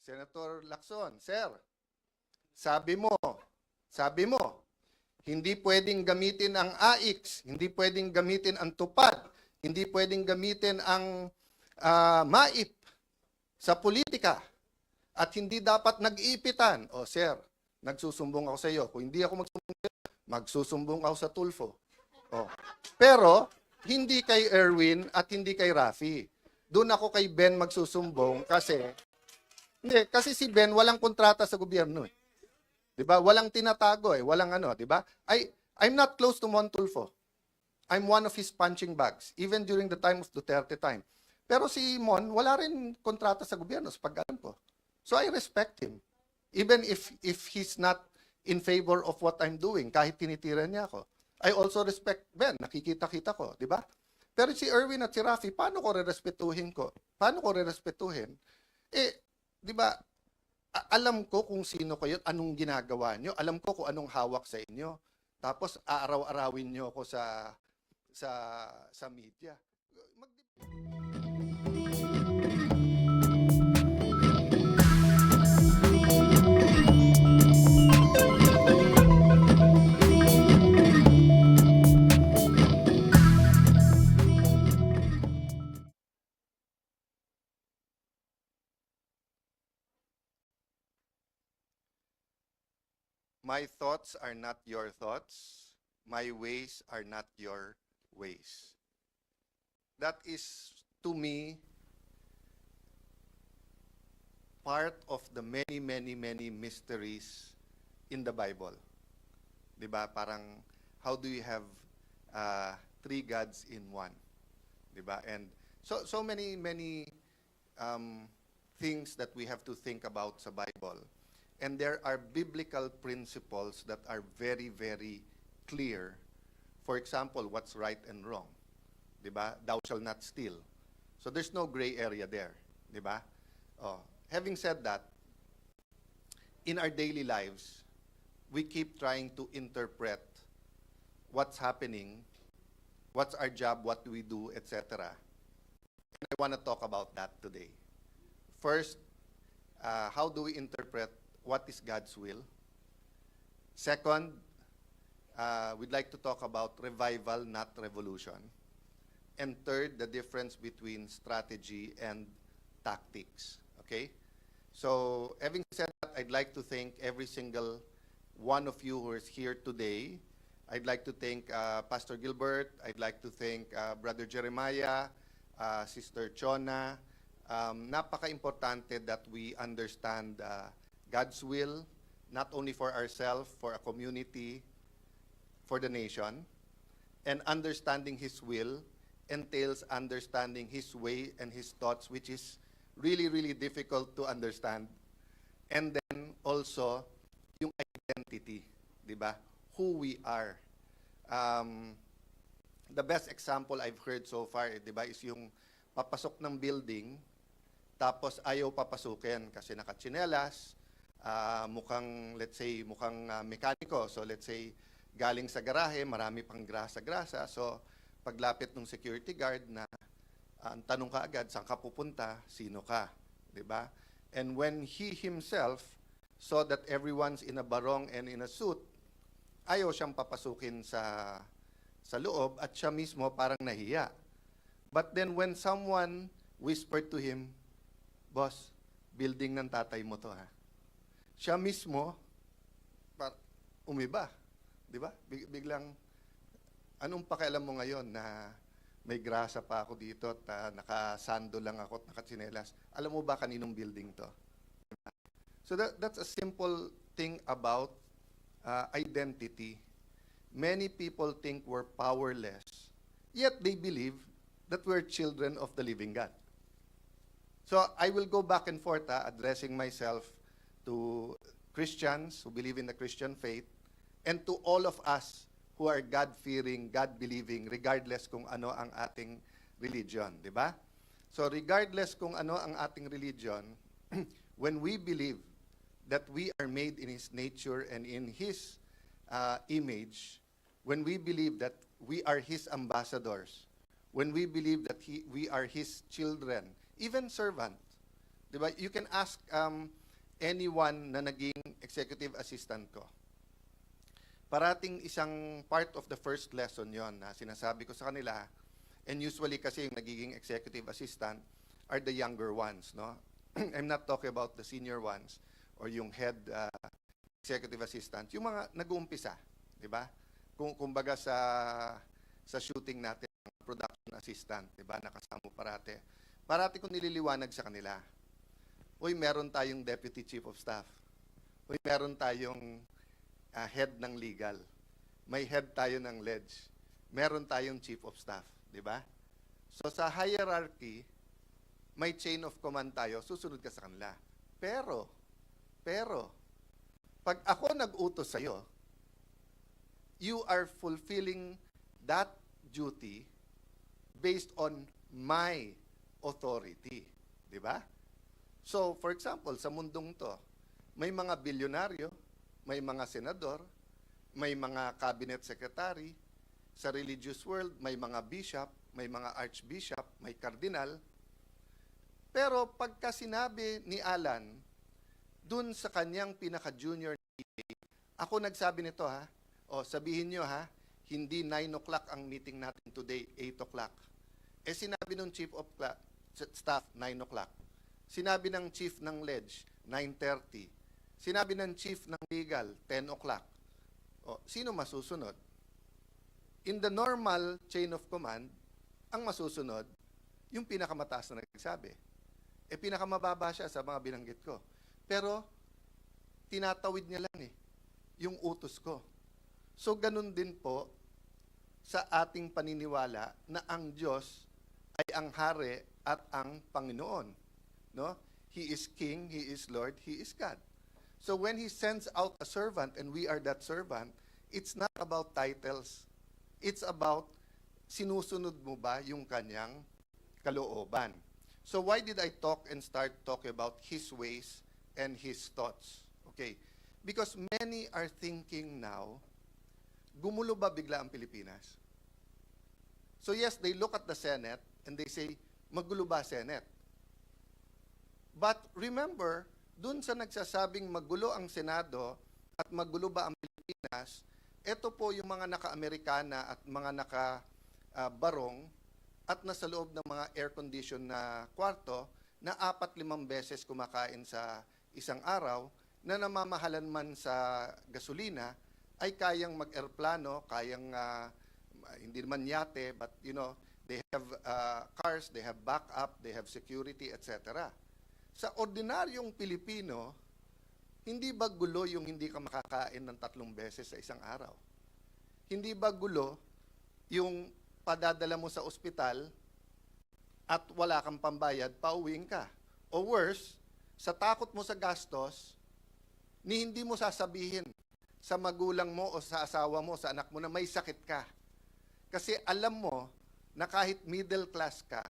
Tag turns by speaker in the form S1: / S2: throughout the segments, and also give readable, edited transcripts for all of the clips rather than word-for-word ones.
S1: Senator Lacson, Sir, sabi mo, hindi pwedeng gamitin ang AIX, hindi pwedeng gamitin ang TUPAD, hindi pwedeng gamitin ang MAIP sa politika, at hindi dapat nag-iipitan. O sir, nagsusumbong ako sa iyo. Kung hindi ako magsusumbong ako sa Tulfo. O. Pero, hindi kay Erwin at hindi kay Rafi. Doon ako kay Ben magsusumbong kasi si Ben walang kontrata sa gobyerno eh. 'Di ba? Walang tinatago eh, walang ano, 'di ba? I'm not close to Mon Tulfo. I'm one of his punching bags even during the time of Duterte time. Pero si Mon wala rin kontrata sa gobyerno sa pag-alam ko. So I respect him. Even if he's not in favor of what I'm doing, kahit tinitira niya ako. I also respect Ben, nakikita-kita ko, 'di ba? Pero si Erwin at si Rafi, paano ko rerespetuhin ko? Paano ko rerespetuhin? Eh, 'di ba? Alam ko kung sino kayo, anong ginagawa nyo, alam ko kung anong hawak sa inyo. Tapos aaraw-arawin nyo ako sa media. My thoughts are not your thoughts. My ways are not your ways. That is, to me, part of the many, many, many mysteries in the Bible. Diba? Parang, how do you have three gods in one? Diba? And so many, many things that we have to think about sa Bible. And there are biblical principles that are very, very clear. For example, what's right and wrong. Diba? Thou shalt not steal. So there's no gray area there. Diba? Oh. Having said that, in our daily lives, we keep trying to interpret what's happening, what's our job, what do we do, etc. And I want to talk about that today. First, how do we interpret what is God's will? Second, we'd like to talk about revival, not revolution. And third, the difference between strategy and tactics. Okay? So, having said that, I'd like to thank every single one of you who is here today. I'd like to thank Pastor Gilbert. I'd like to thank Brother Jeremiah, Sister Chona. Napaka-importante that we understand God's will, not only for ourselves, for a community, for the nation. And understanding His will entails understanding His way and His thoughts, which is really, really difficult to understand. And then also, yung identity, di ba? Who we are. The best example I've heard so far, di ba, is yung papasok ng building, tapos ayaw papasukin kasi nakatsinelas, mukhang, let's say, mukhang mekaniko. So, let's say, galing sa garahe, marami pang grasa-grasa. So, paglapit ng security guard na ang tanong ka agad, saan ka pupunta, sino ka, di ba? And when he himself saw that everyone's in a barong and in a suit, ayaw siyang papasukin sa loob at siya mismo parang nahiya. But then when someone whispered to him, "Boss, building ng tatay mo to ha." Siya mismo umiba, di ba? Biglang, anong pakialam mo ngayon na may grasa pa ako dito at nakasando lang ako at nakatsinelas? Alam mo ba kaninong building to? So that's a simple thing about identity. Many people think we're powerless, yet they believe that we're children of the living God. So I will go back and forth addressing myself to Christians who believe in the Christian faith and to all of us who are God-fearing, God-believing, regardless kung ano ang ating religion, di ba? So regardless kung ano ang ating religion, when we believe that we are made in His nature and in His image, when we believe that we are His ambassadors, when we believe that we are His children, even servant, Di ba? You can ask anyone na naging executive assistant ko. Parating isang part of the first lesson yon na sinasabi ko sa kanila, and usually kasi yung nagiging executive assistant are the younger ones, no? I'm not talking about the senior ones or yung head executive assistant, yung mga nag-uumpisa, di ba? Kumbaga sa shooting natin, production assistant, di ba? Nakasama parate. Parati ko nililiwanag sa kanila. Uy, meron tayong deputy chief of staff. Uy, meron tayong head ng legal. May head tayo ng ledge. Meron tayong chief of staff, di ba? So sa hierarchy, may chain of command tayo, susunod ka sa kanila. Pero, pag ako nag-utos sa'yo, you are fulfilling that duty based on my authority. Di ba? So, for example, sa mundong to, may mga bilyonaryo, may mga senador, may mga cabinet secretary, sa religious world, may mga bishop, may mga archbishop, may cardinal. Pero pagka sinabi ni Alan, dun sa kanyang pinaka-junior na PA, ako nagsabi nito ha, o sabihin nyo ha, hindi 9 o'clock ang meeting natin today, 8 o'clock. Eh sinabi ng chief of staff, 9 o'clock. Sinabi ng chief ng ledge, 9:30. Sinabi ng chief ng legal, 10 o'clock. O, sino masusunod? In the normal chain of command, ang masusunod, yung pinakamataas na nagsabi. Eh, pinakamababa siya sa mga binanggit ko. Pero, tinatawid niya lang yung utos ko. So, ganun din po sa ating paniniwala na ang Diyos ay ang hari at ang Panginoon. No? He is King, He is Lord, He is God. So, when He sends out a servant and we are that servant, it's not about titles. It's about sinusunod mo ba yung kanyang kalooban. So why did I talk and start talking about His ways and His thoughts? Okay. Because many are thinking now, gumulo ba bigla ang Pilipinas? So yes, they look at the Senate and they say, magulo ba Senate? But remember, dun sa nagsasabing magulo ang Senado at magulo ba ang Pilipinas, ito po yung mga naka-Amerikana at mga naka-barong at nasa loob ng mga air-condition na kwarto na 4-5 beses kumakain sa isang araw na namamahalan man sa gasolina ay kayang mag-airplano, kayang hindi naman yate, but you know, they have cars, they have backup, they have security, etc. Sa ordinaryong Pilipino, hindi ba gulo yung hindi ka makakain ng 3 beses sa isang araw? Hindi ba gulo yung padadala mo sa ospital at wala kang pambayad, pauwiin ka? O worse, sa takot mo sa gastos, ni hindi mo sasabihin sa magulang mo o sa asawa mo, sa anak mo na may sakit ka. Kasi alam mo na kahit middle class ka,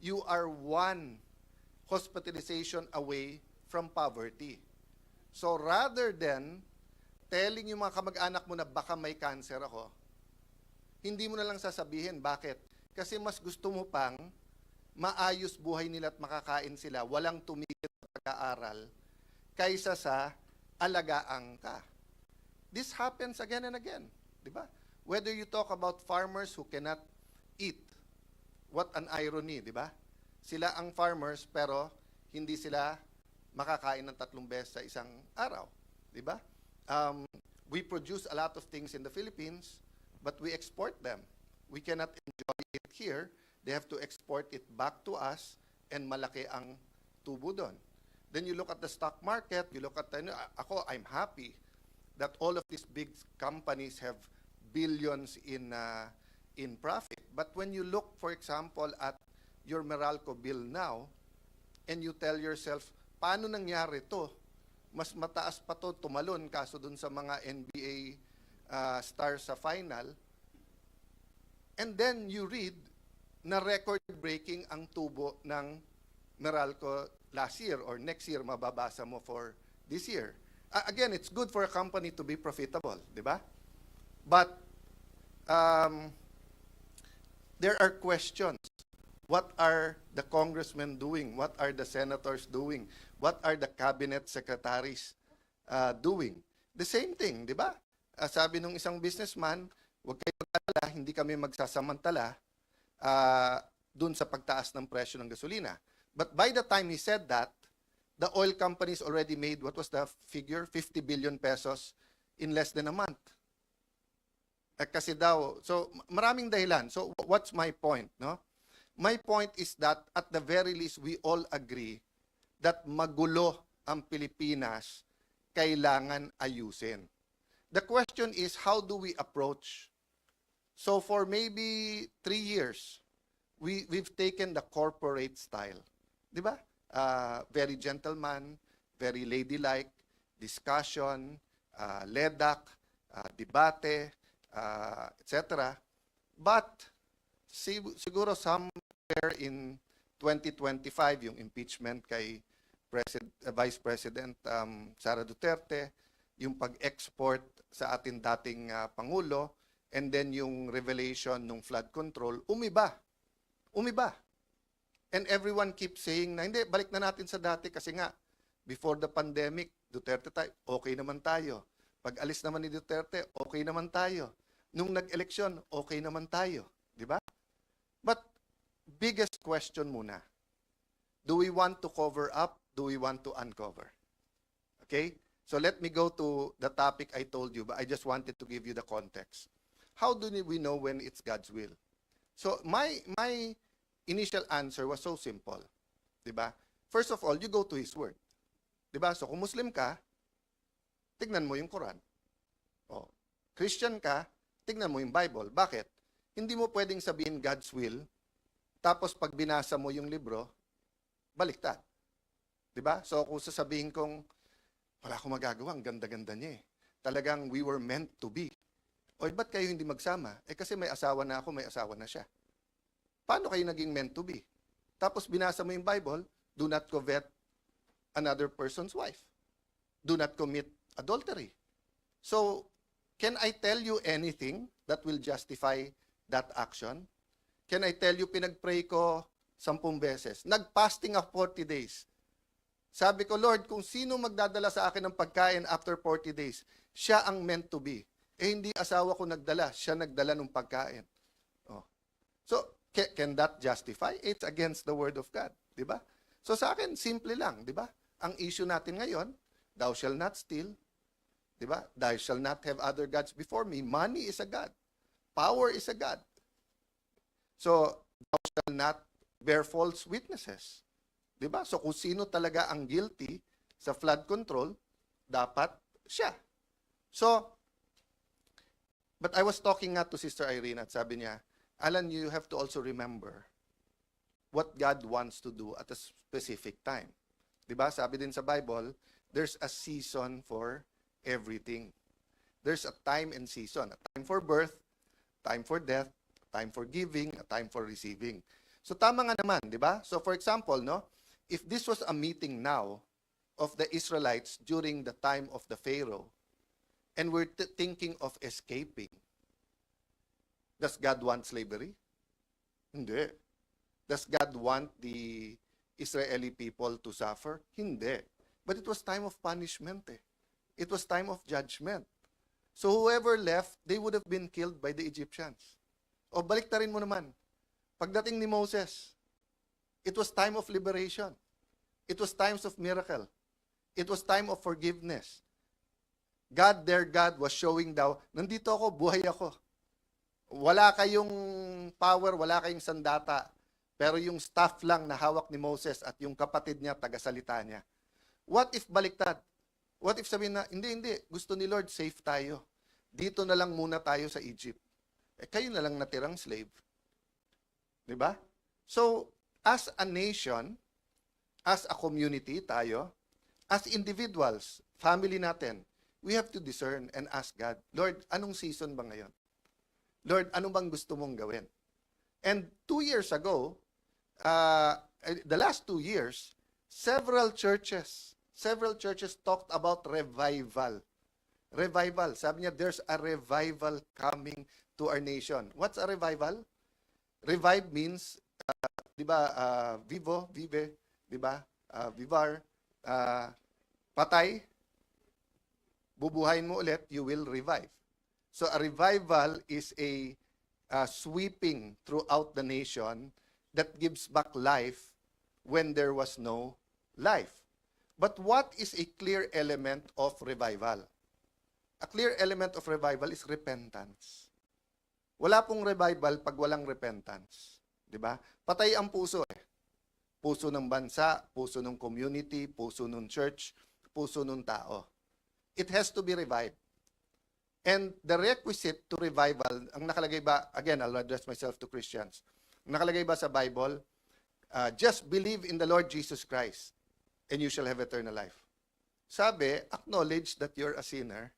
S1: you are one hospitalization away from poverty. So rather than telling yung mga kamag-anak mo na baka may cancer ako, hindi mo na lang sasabihin. Bakit? Kasi mas gusto mo pang maayos buhay nila at makakain sila, walang tumigil sa pag-aaral, kaysa sa alagaan ka. This happens again and again. Di ba? Whether you talk about farmers who cannot eat, what an irony, di ba? Sila ang farmers pero hindi sila makakain ng 3 beses sa isang araw. Di ba? We produce a lot of things in the Philippines, but we export them. We cannot enjoy it here. They have to export it back to us, and malaki ang tubo doon. Then you look at the stock market, you look at, ako, I'm happy that all of these big companies have billions in profit. But when you look, for example, at your Meralco bill now, and you tell yourself, paano nangyari to? Mas mataas pa to, tumalon, kaso dun sa mga NBA stars sa final. And then you read na record-breaking ang tubo ng Meralco last year or next year, mababasa mo for this year. Again, it's good for a company to be profitable, di ba? But there are questions What are the congressmen doing? What are the senators doing? What are the cabinet secretaries doing? The same thing, di ba? Sabi nung isang businessman, huwag kayong mag-alala, hindi kami magsasamantala dun sa pagtaas ng presyo ng gasolina. But by the time he said that, the oil companies already made, what was the figure? 50 billion pesos in less than a month. Kasi daw, so maraming dahilan. So what's my point, no? My point is that at the very least, we all agree that magulo ang Pilipinas, kailangan ayusin. The question is, how do we approach? So for maybe 3 years, we've taken the corporate style. Di ba? Very gentleman, very ladylike, discussion, ledak, debate, etc. But siguro somewhere in 2025, yung impeachment kay Vice President Sara Duterte, yung pag-export sa ating dating Pangulo, and then yung revelation ng flood control, umiba. Umiba. And everyone keeps saying na, hindi, balik na natin sa dati kasi nga, before the pandemic, Duterte tayo, okay naman tayo. Pag alis naman ni Duterte, okay naman tayo. Nung nag-eleksyon, okay naman tayo. Di ba? But, biggest question muna, do we want to cover up? Do we want to uncover? Okay? So let me go to the topic I told you, but I just wanted to give you the context. How do we know when it's God's will? So my initial answer was so simple. Diba? First of all, you go to His Word. Diba? So kung Muslim ka, tignan mo yung Quran. O, Christian ka, tignan mo yung Bible. Bakit? Hindi mo pwedeng sabihin God's will, tapos pag binasa mo yung libro, baliktad. Diba? So kung sasabihin kong, wala akong magagawa, ang ganda-ganda niya eh. Talagang we were meant to be. O, ba't kayo hindi magsama? Eh kasi may asawa na ako, may asawa na siya. Paano kayo naging meant to be? Tapos binasa mo yung Bible, do not covet another person's wife. Do not commit adultery. So, can I tell you anything that will justify that action? Can I tell you, pinag-pray ko 10 beses. Nag-fasting ako 40 days. Sabi ko, Lord, kung sino magdadala sa akin ng pagkain after 40 days, siya ang meant to be. Eh, hindi asawa ko nagdala, siya nagdala ng pagkain. Oh. So, can that justify? It's against the word of God. Diba? So, sa akin, simple lang. Diba? Ang issue natin ngayon, thou shall not steal. Diba? Thou shall not have other gods before me. Money is a God. Power is a God. So, thou shall not bear false witnesses. Diba? So, kung sino talaga ang guilty sa flood control, dapat siya. So, but I was talking nga to Sister Irene at sabi niya, Alan, you have to also remember what God wants to do at a specific time. Diba? Sabi din sa Bible, there's a season for everything. There's a time and season. A time for birth, time for death, time for giving, a time for receiving. So tama nga naman, di ba? So for example, no, if this was a meeting now of the Israelites during the time of the Pharaoh, and we're thinking of escaping, does God want slavery? Hindi. Does God want the Israeli people to suffer? Hindi. But it was time of punishment eh. It was time of judgment. So whoever left, they would have been killed by the Egyptians. O baliktarin mo naman. Pagdating ni Moses, it was time of liberation. It was times of miracle. It was time of forgiveness. God, their God, was showing daw, nandito ako, buhay ako. Wala kayong power, wala kayong sandata, pero yung staff lang na hawak ni Moses at yung kapatid niya, tagasalita niya. What if baliktad? What if sabihin na, hindi, gusto ni Lord, safe tayo. Dito na lang muna tayo sa Egypt. Eh, kayo na lang natirang slave. Diba? So, as a nation, as a community tayo, as individuals, family natin, we have to discern and ask God, Lord, anong season ba ngayon? Lord, ano bang gusto mong gawin? And 2 years ago, the last 2 years, several churches talked about revival. Revival. Sabi niya, there's a revival coming to our nation. What's a revival? Revive means di ba, vive, di ba, vivar, patay, bubuhayin mo ulit, you will revive. So a revival is a sweeping throughout the nation that gives back life when there was no life. But what is a clear element of revival? A clear element of revival is repentance. Wala pong revival pag walang repentance. Di ba? Patay ang puso eh. Puso ng bansa, puso ng community, puso ng church, puso ng tao. It has to be revived. And the requisite to revival, ang nakalagay ba, again, I'll address myself to Christians. Ang nakalagay ba sa Bible, just believe in the Lord Jesus Christ and you shall have eternal life. Sabi, acknowledge that you're a sinner,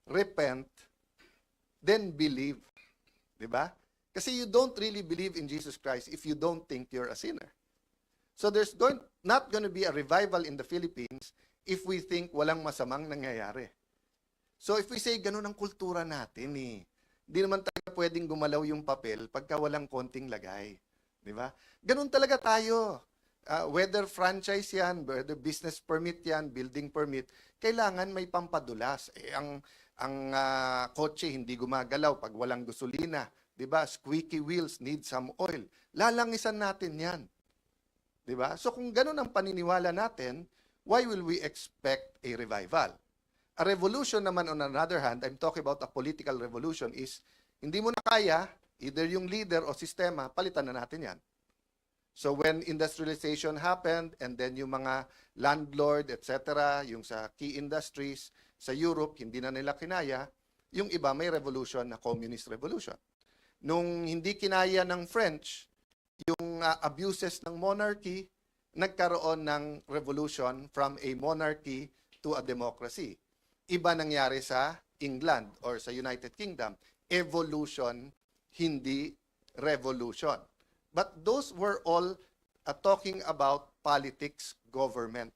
S1: repent, then believe. Diba? Kasi you don't really believe in Jesus Christ if you don't think you're a sinner. So there's not going to be a revival in the Philippines if we think walang masamang nangyayari. So if we say ganun ang kultura natin hindi naman tayo pwedeng gumalaw yung papel pagka walang konting lagay. Di ba? Ganun talaga tayo. Whether franchise yan, whether business permit yan, building permit, kailangan may pampadulas. Ang kotse hindi gumagalaw pag walang gasolina. Di ba? Squeaky wheels need some oil. Lalangisan natin yan. Di ba? So kung ganun ang paniniwala natin, why will we expect a revival? A revolution naman, on another hand, I'm talking about a political revolution, is hindi mo na kaya, either yung leader o sistema, palitan na natin yan. So when industrialization happened, and then yung mga landlord, etc., yung sa key industries, sa Europe, hindi na nila kinaya, yung iba may revolution na communist revolution. Nung hindi kinaya ng French, yung abuses ng monarchy, nagkaroon ng revolution from a monarchy to a democracy. Iba nangyari sa England or sa United Kingdom. Evolution, hindi revolution. But those were all talking about politics, government.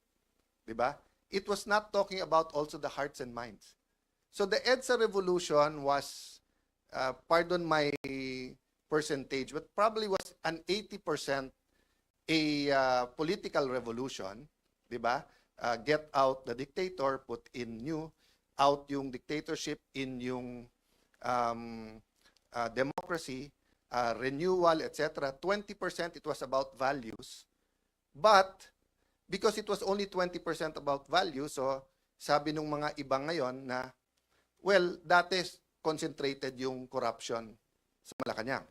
S1: Diba? It was not talking about also the hearts and minds. So the EDSA revolution was, pardon my percentage, but probably was an 80% a political revolution. Diba? Get out the dictator, put in out yung dictatorship, in yung democracy, renewal, etc. 20% it was about values. But because it was only 20% about values, so sabi nung mga iba ngayon na, well, dati concentrated yung corruption sa Malacanang.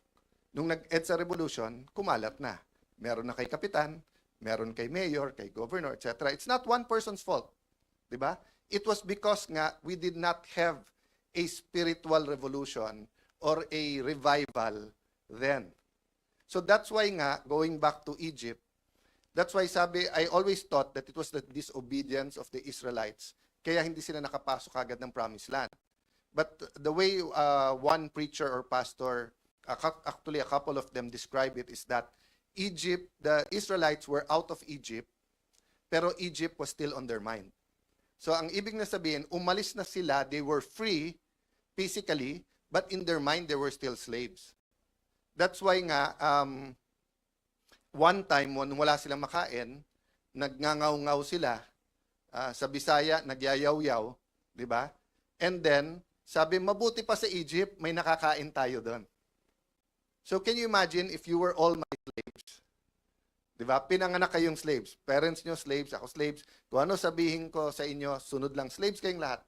S1: Nung nag-EDSA revolution, kumalat na. Meron na kay kapitan, meron kay mayor, kay governor, etc. It's not one person's fault. Diba? It was because nga we did not have a spiritual revolution or a revival then. So that's why nga, going back to Egypt, that's why sabi, I always thought that it was the disobedience of the Israelites. Kaya hindi sila nakapasok agad ng promised land. But the way one preacher or pastor, actually a couple of them describe it, is that Egypt, the Israelites were out of Egypt, pero Egypt was still on their mind. So ang ibig na sabihin, umalis na sila, they were free physically, but in their mind, they were still slaves. That's why nga, one time, when wala silang makain, nagngangaw-ngaw sila, sa Bisaya, nagyayaw-yaw, di ba? And then, sabi, mabuti pa sa Egypt, may nakakain tayo doon. So can you imagine if you were all my slaves? Diba? Pinanganak kayong slaves. Parents nyo slaves, ako slaves. Kung ano sabihin ko sa inyo, sunod lang. Slaves kayong lahat.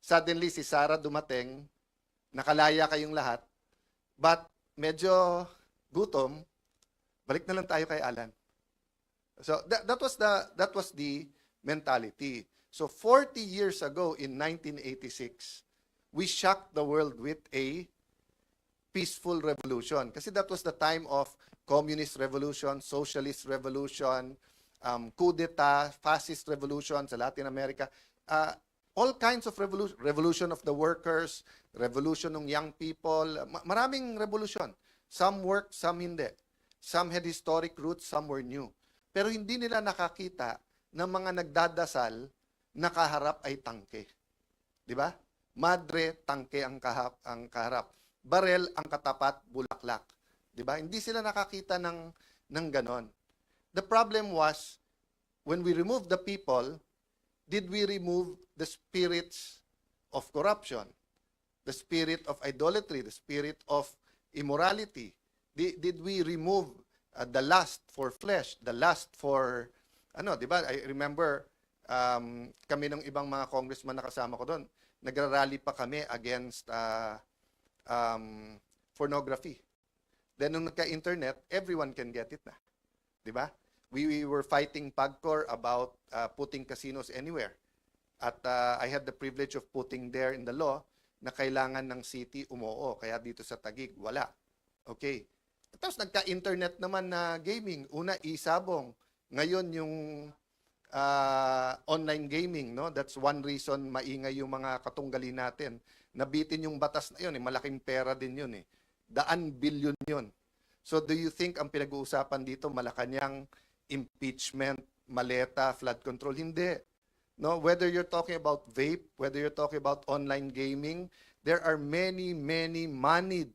S1: Suddenly, si Sarah dumating, nakalaya kayong lahat, but medyo gutom, balik na lang tayo kay Alan. So that was the mentality. So 40 years ago, in 1986, we shocked the world with a peaceful revolution. Kasi that was the time of communist revolution, socialist revolution, coup d'etat, fascist revolution sa Latin America. All kinds of revolution. Revolution of the workers, revolution ng young people. Maraming revolution. Some worked, some hindi. Some had historic roots, some were new. Pero hindi nila nakakita na mga nagdadasal, nakaharap ay tangke. Di ba? Madre, tangke ang kaharap. Barel, ang katapat, bulaklak. Di ba? Hindi sila nakakita ng ng ganon. The problem was, when we removed the people, did we remove the spirits of corruption, the spirit of idolatry, the spirit of immorality? Did we remove the lust for flesh, the lust for, di ba? I remember, kami ng ibang mga congressman na kasama ko doon, nagrarally pa kami against pornography. Then nung nagka-internet, everyone can get it na. Di ba? We were fighting PAGCOR about putting casinos anywhere. At I had the privilege of putting there in the law na kailangan ng city umoo. Kaya dito sa Taguig, wala. Okay. Tapos nagka-internet naman na gaming. Una, isabong. Ngayon yung online gaming, no? That's one reason maingay yung mga katunggali natin. Nabitin yung batas na yun. Malaking pera din yun. Daan bilyon yun. So do you think ang pinag-uusapan dito Malacanang, impeachment, maleta, flood control? Hindi. No, whether you're talking about vape, whether you're talking about online gaming, there are many moneyed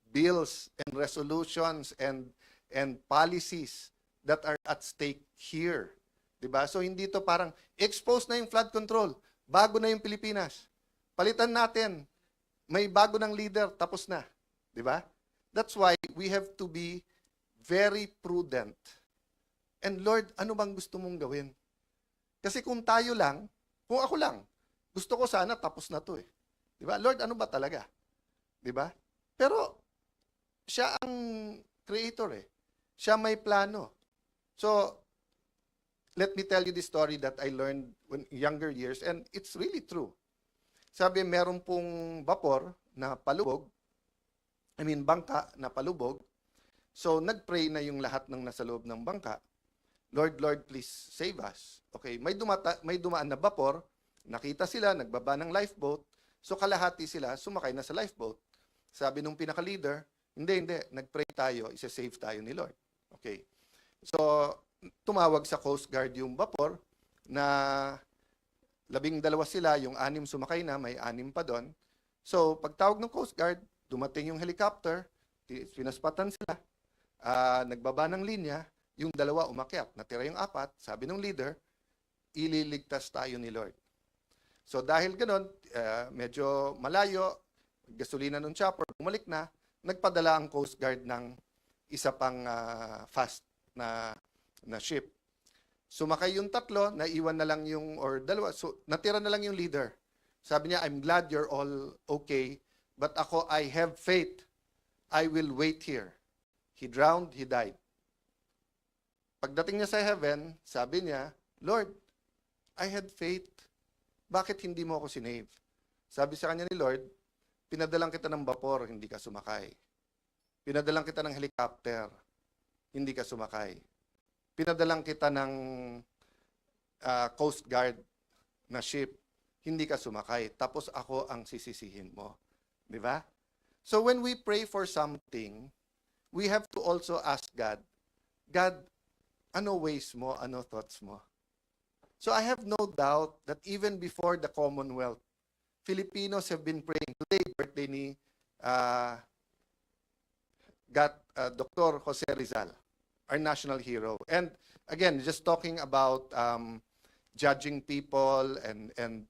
S1: bills and resolutions and policies that are at stake here. 'Di ba? So hindi to parang expose na yung flood control, bago na yung Pilipinas. Palitan natin. May bago ng leader, tapos na. 'Di ba? That's why we have to be very prudent. And Lord, ano bang gusto mong gawin? Kasi kung tayo lang, kung ako lang, gusto ko sana tapos na to . Di ba? Lord, ano ba talaga? Di ba? Pero, siya ang creator . Siya may plano. So, let me tell you the story that I learned when younger years, and it's really true. Sabi, meron pong vapor na palubog, bangka na palubog. So, nag-pray na yung lahat ng nasa loob ng bangka. Lord, please save us. Okay, may dumaan na vapor, nakita sila, nagbaba ng lifeboat, so kalahati sila, sumakay na sa lifeboat. Sabi nung pinaka-leader, hindi, nag-pray tayo, isa-save tayo ni Lord. Okay. So, tumawag sa Coast Guard yung vapor na 12 sila, yung 6 sumakay na, may 6 pa doon. So, pagtawag ng Coast Guard, dumating yung helicopter, pinaspatan sila, nagbaba ng linya, yung 2 umakyat, natira yung 4, sabi ng leader, ililigtas tayo ni Lord. So dahil ganon, medyo malayo, gasolina ng chopper, bumalik na, nagpadala ang Coast Guard ng isa pang fast na ship. Sumakay yung 3, naiwan na lang yung, or 2, so natira na lang yung leader. Sabi niya, I'm glad you're all okay, but ako, I have faith. I will wait here. He drowned, he died. Pagdating niya sa heaven, sabi niya, Lord, I had faith. Bakit hindi mo ako sinave? Sabi sa kanya ni Lord, pinadalang kita ng vapor, hindi ka sumakay. Pinadalang kita ng helicopter, hindi ka sumakay. Pinadalang kita ng Coast Guard na ship, hindi ka sumakay. Tapos ako ang sisisihin mo. Di ba? So when we pray for something, we have to also ask God, God, ano ways mo, ano thoughts mo? So I have no doubt that even before the Commonwealth, Filipinos have been praying. Today, birthday ni Dr. Jose Rizal, our national hero. And again, just talking about judging people and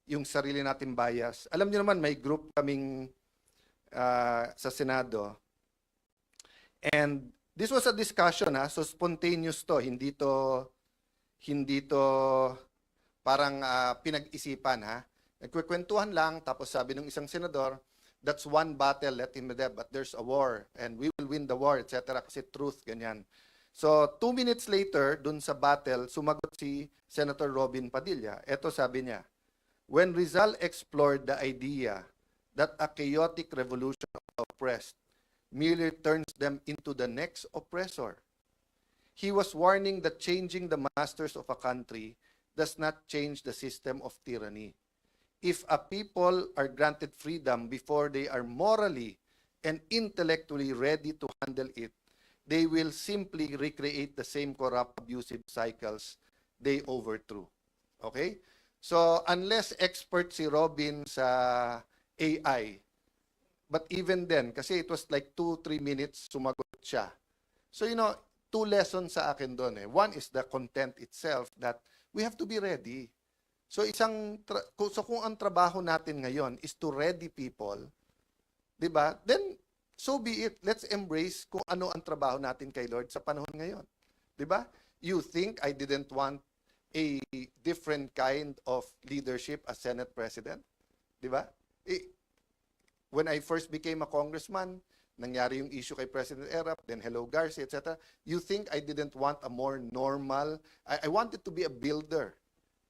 S1: yung sarili natin bias. Alam niyo naman, may group kaming sa Senado. And this was a discussion, so spontaneous to, hindi to parang pinag-isipan, Nagkukwentuhan lang, tapos sabi ng isang senador, that's one battle, let him be there, but there's a war, and we will win the war, etc. Kasi truth, ganyan. So, 2 minutes later, dun sa battle, sumagot si Senator Robin Padilla. Ito sabi niya, when Rizal explored the idea that a chaotic revolution of the oppressed merely turns them into the next oppressor, he was warning that changing the masters of a country does not change the system of tyranny. If a people are granted freedom before they are morally and intellectually ready to handle it, they will simply recreate the same corrupt, abusive cycles they overthrew. Okay? So, unless expert si Robin sa AI, but even then, kasi it was like 2-3 minutes, sumagot siya. So, two lessons sa akin doon eh. One is the content itself that we have to be ready. So, kung ang trabaho natin ngayon is to ready people, di ba? Then, so be it. Let's embrace kung ano ang trabaho natin kay Lord sa panahon ngayon. Di ba? You think I didn't want a different kind of leadership as Senate President? Di ba? When I first became a congressman, nangyari yung issue kay President Erap, then hello Garcia, etc. You think I didn't want a more normal, I wanted to be a builder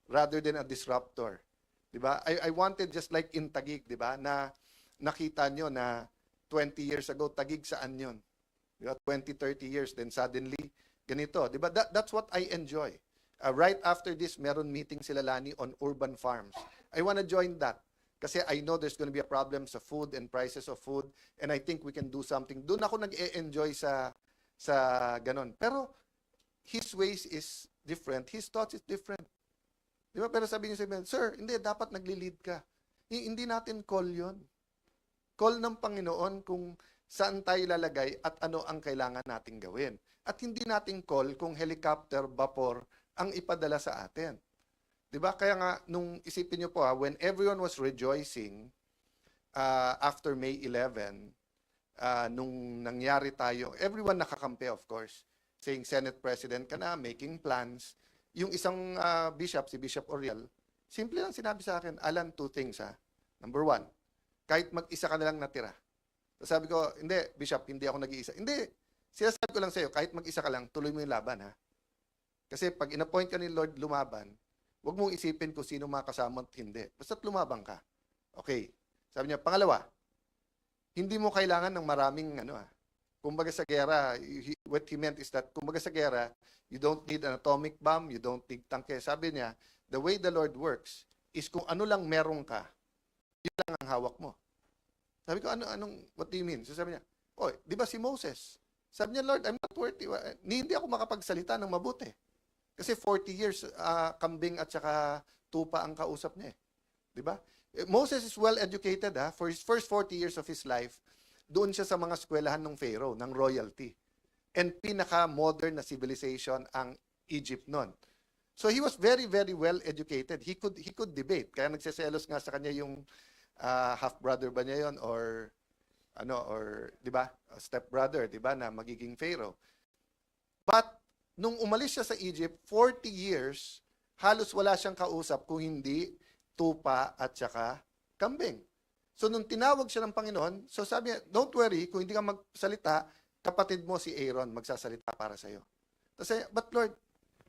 S1: rather than a disruptor. Diba? I wanted just like in Taguig, diba? Na nakita nyo na 20 years ago, Taguig saan yun? Diba? 20, 30 years, then suddenly, ganito. Diba? That's what I enjoy. Right after this, meron meeting sila Lani on urban farms. I wanna join that. Kasi I know there's going to be a problem sa food and prices of food, and I think we can do something. Doon ako nag-e-enjoy sa ganon. Pero his ways is different. His thoughts is different. Di ba? Pero sabi niya sa akin, sir, hindi, dapat nagli-lead ka. Hindi natin call yon. Call ng Panginoon kung saan tayo lalagay at ano ang kailangan nating gawin. At hindi natin call kung helicopter, vapor ang ipadala sa atin. Diba? Kaya nga, nung isipin nyo po when everyone was rejoicing after May 11, nung nangyari tayo, everyone nakakampi of course, saying Senate President ka na, making plans. Yung isang bishop, si Bishop Oriel, simple lang sinabi sa akin, Alan, two things ha. Number one, kahit mag-isa ka na lang natira. So sabi ko, hindi, Bishop, hindi ako nag-iisa. Hindi, sinasabi ko lang sa'yo, kahit mag-isa ka lang, tuloy mo yung laban ha. Kasi pag in-appoint ka ni Lord lumaban, huwag mong isipin kung sino mga kasama at hindi. Basta't lumabang ka. Okay. Sabi niya, pangalawa, hindi mo kailangan ng maraming kumbaga sa gera, what he meant is that, kumbaga sa gera, you don't need an atomic bomb, you don't need tangke. Sabi niya, the way the Lord works is kung ano lang meron ka, yun lang ang hawak mo. Sabi ko, what do you mean? So sabi niya, di ba si Moses? Sabi niya, Lord, I'm not worthy. Hindi ako makapagsalita ng mabuti. Kasi 40 years, kambing at saka tupa ang kausap niya. Di ba? Moses is well educated for his first 40 years of his life. Doon siya sa mga eskwelahan ng Pharaoh, ng royalty. And pinaka-modern na civilization ang Egypt noon. So he was very, very well educated. He could debate. Kaya nagseselos nga sa kanya yung half-brother ba niya yon or di ba? Step-brother, di ba? Na magiging Pharaoh. But nung umalis siya sa Egypt, 40 years, halos wala siyang kausap kung hindi tupa at saka kambing. So nung tinawag siya ng Panginoon, so sabi niya, don't worry, kung hindi ka magsalita, kapatid mo si Aaron magsasalita para sa iyo. Tapos but Lord,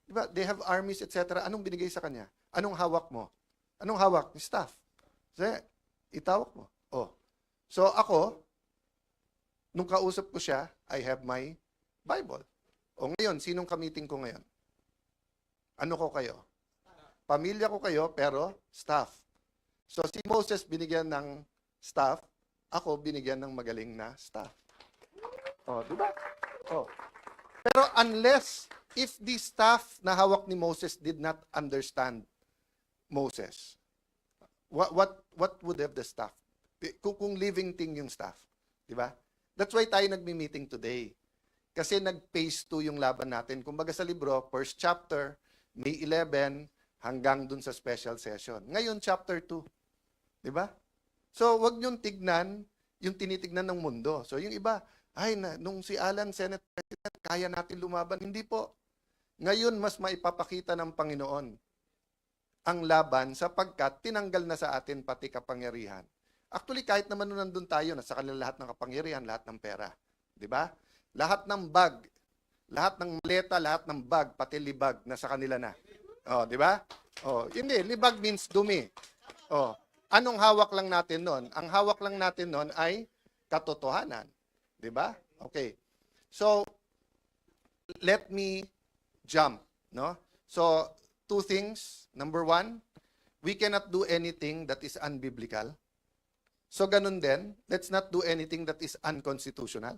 S1: di ba, they have armies, etc. Anong binigay sa kanya? Anong hawak mo? Anong hawak? Staff. So, itawak mo. So ako, nung kausap ko siya, I have my Bible. Ngayon, sinong kamiting ko ngayon? Ano ko kayo? Pamilya ko kayo, pero staff. So, si Moses binigyan ng staff, ako binigyan ng magaling na staff. Di ba? Pero unless, if the staff na hawak ni Moses did not understand Moses, what would have the staff? Kung living thing yung staff. Di ba? That's why tayo nagmi-meeting today. Kasi nag-phase 2 yung laban natin. Kumbaga sa libro, first chapter, May 11, hanggang dun sa special session. Ngayon, chapter 2. Di ba? So, wag niyong tignan yung tinitignan ng mundo. So, yung iba, nung si Alan, Senate President, kaya natin lumaban. Hindi po. Ngayon, mas maipapakita ng Panginoon ang laban sapagkat tinanggal na sa atin pati kapangyarihan. Actually, kahit naman nung nandun tayo, nasa kanila lahat ng kapangyarihan, lahat ng pera. Di ba? Lahat ng bag, lahat ng maleta, lahat ng bag, pati libag, nasa kanila na. Di ba? Hindi, libag means dumi. Anong hawak lang natin noon? Ang hawak lang natin noon ay katotohanan. Di ba? Okay. So, let me jump, no? So, two things. Number one, we cannot do anything that is unbiblical. So, ganun din, let's not do anything that is unconstitutional.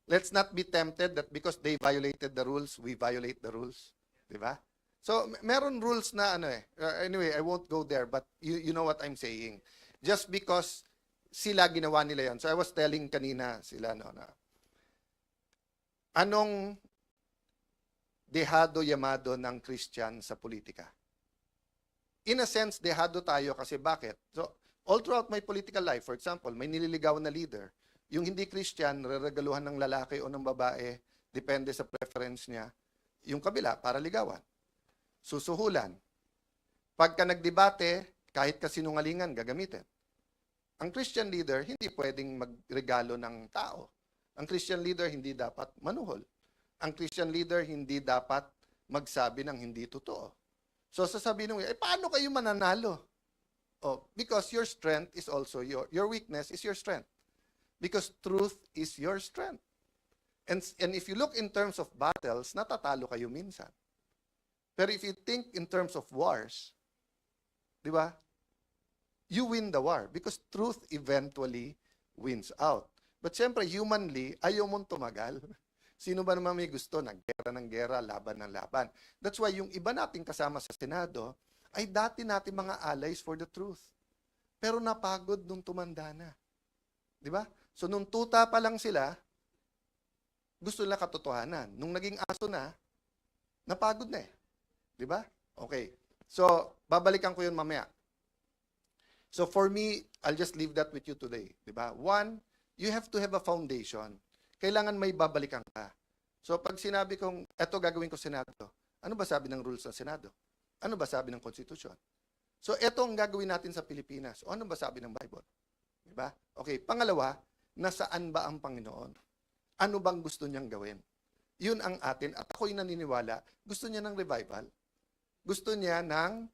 S1: Let's not be tempted that because they violated the rules, we violate the rules. Di ba? So, meron rules na anyway, I won't go there, but you know what I'm saying. Just because sila ginawa nila yon. So, I was telling kanina sila, Anong dehado yamado ng Christian sa politika? In a sense, dehado tayo kasi bakit? So, all throughout my political life, for example, may nililigawan na leader. Yung hindi Christian, reregaluhan ng lalaki o ng babae, depende sa preference niya. Yung kabila, para ligawan. Susuhulan. Pagka nagdebate, kahit kasinungalingan, gagamitin. Ang Christian leader, hindi pwedeng magregalo ng tao. Ang Christian leader, hindi dapat manuhol. Ang Christian leader, hindi dapat magsabi ng hindi totoo. So sasabihin nyo, paano kayo mananalo? Oh, because your strength is also your weakness is your strength. Because truth is your strength. And if you look in terms of battles, natatalo kayo minsan. Pero if you think in terms of wars, di ba? You win the war because truth eventually wins out. But siyempre, humanly, ayaw mong tumagal. Sino ba naman may gusto ng gera, laban ng laban? That's why yung iba nating kasama sa Senado ay dati natin mga allies for the truth. Pero napagod nung tumanda na. Di ba? So nung tuta pa lang sila, gusto nila katotohanan. Nung naging aso na, napagod na eh. Di ba? Okay. So, babalikan ko yun mamaya. So for me, I'll just leave that with you today. Di ba? One, you have to have a foundation. Kailangan may babalikan ka. So pag sinabi kong, eto gagawin ko Senado, ano ba sabi ng rules ng Senado? Ano ba sabi ng Constitution? So eto ang gagawin natin sa Pilipinas. O ano ba sabi ng Bible? Diba? Okay, pangalawa, nasaan ba ang Panginoon? Ano bang gusto niyang gawin? Yun ang atin. At ako'y naniniwala, gusto niya ng revival. Gusto niya ng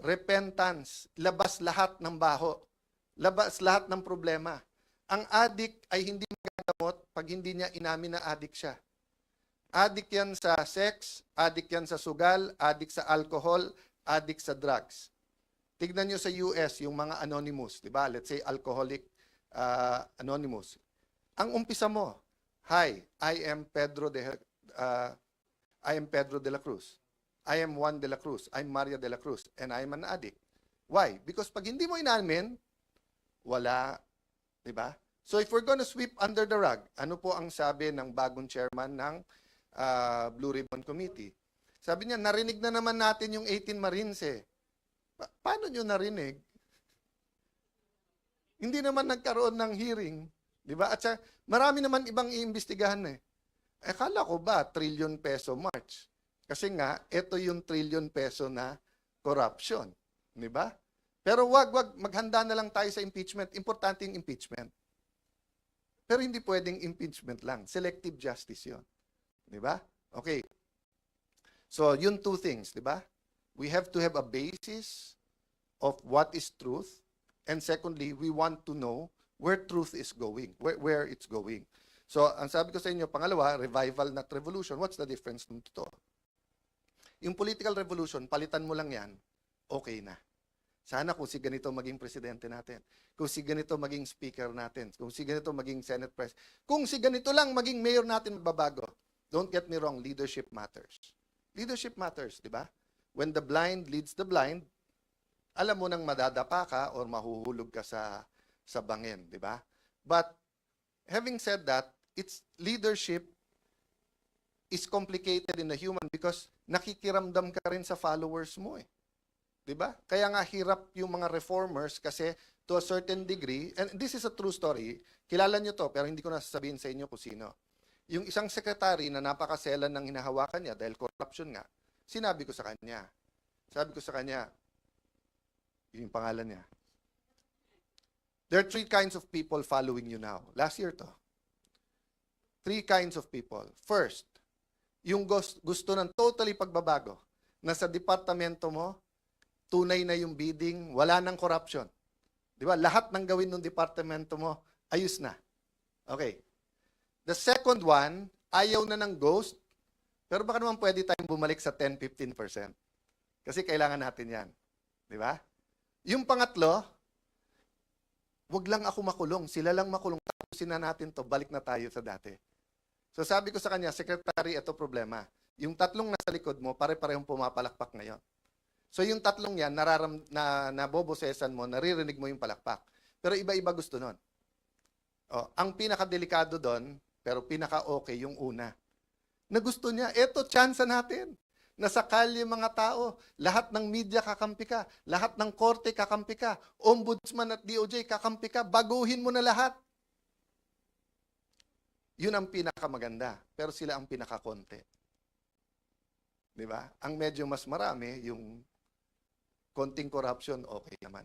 S1: repentance. Labas lahat ng baho. Labas lahat ng problema. Ang addict ay hindi magagamot pag hindi niya inamin na addict siya. Addict yan sa sex, addict yan sa sugal, addict sa alcohol, addict sa drugs. Tignan nyo sa US, yung mga anonymous, di ba? Let's say alcoholic anonymous. Ang umpisa mo, hi, I am Pedro de la Cruz. I am Juan de la Cruz. I'm Maria de la Cruz. And I am an addict. Why? Because pag hindi mo inamin, wala. Diba? So if we're gonna sweep under the rug, ano po ang sabi ng bagong chairman ng Blue Ribbon Committee? Sabi niya, narinig na naman natin yung 18 Marines eh. Paano nyo narinig? Hindi naman nagkaroon ng hearing. Diba? At marami naman ibang iimbestigahan eh. Akala ko ba, trillion peso march? Kasi nga, ito yung trillion peso na corruption. Diba? Pero wag maghanda na lang tayo sa impeachment. Importante yung impeachment. Pero hindi pwedeng impeachment lang. Selective justice yun. Di ba? Okay. So, yun two things, di ba? We have to have a basis of what is truth. And secondly, we want to know where truth is going, where it's going. So, ang sabi ko sa inyo, pangalawa, revival not revolution. What's the difference nung totoo? Yung political revolution, palitan mo lang yan, okay na. Sana kung si ganito maging presidente natin, kung si ganito maging speaker natin, kung si ganito maging Senate President, kung si ganito lang maging mayor natin magbabago. Don't get me wrong, leadership matters. Leadership matters, di ba? When the blind leads the blind, alam mo nang madadapa ka or mahuhulog ka sa bangin, di ba? But having said that, it's leadership is complicated in the human because nakikiramdam ka rin sa followers mo eh. Diba? Kaya nga hirap yung mga reformers kasi to a certain degree, and this is a true story, kilala nyo to pero hindi ko na sasabihin sa inyo kung sino. Yung isang secretary na napakaselan ng hinahawakan niya dahil corruption nga, sinabi ko sa kanya, yung pangalan niya, there are 3 kinds of people following you now. Last year to. 3 kinds of people. First, yung gusto ng totally pagbabago, na sa departamento mo, tunay na yung bidding, wala nang corruption. Di ba? Lahat ng gawin ng departamento mo, ayos na. Okay. The second one, ayaw na ng ghost, pero baka naman pwede tayong bumalik sa 10-15%. Kasi kailangan natin yan. Di ba? Yung pangatlo, wag lang ako makulong, sila lang makulong. Tapusin na natin to, balik na tayo sa dati. So sabi ko sa kanya, Secretary, ito problema. Yung tatlong nasa likod mo, pare-parehong pumapalakpak ngayon. So yung tatlong yan, nabobosesan mo, naririnig mo yung palakpak. Pero iba-iba gusto nun. Ang pinaka-delikado doon, pero pinaka-okay yung una. na gusto niya. Eto, tsansa natin. Nasa kalye mga tao, lahat ng media kakampi ka, lahat ng korte kakampi ka, ombudsman at DOJ kakampi ka, baguhin mo na lahat. Yun ang pinakamaganda, pero sila ang pinakakonti. Di ba? Ang medyo mas marami, yung konting corruption, okay naman.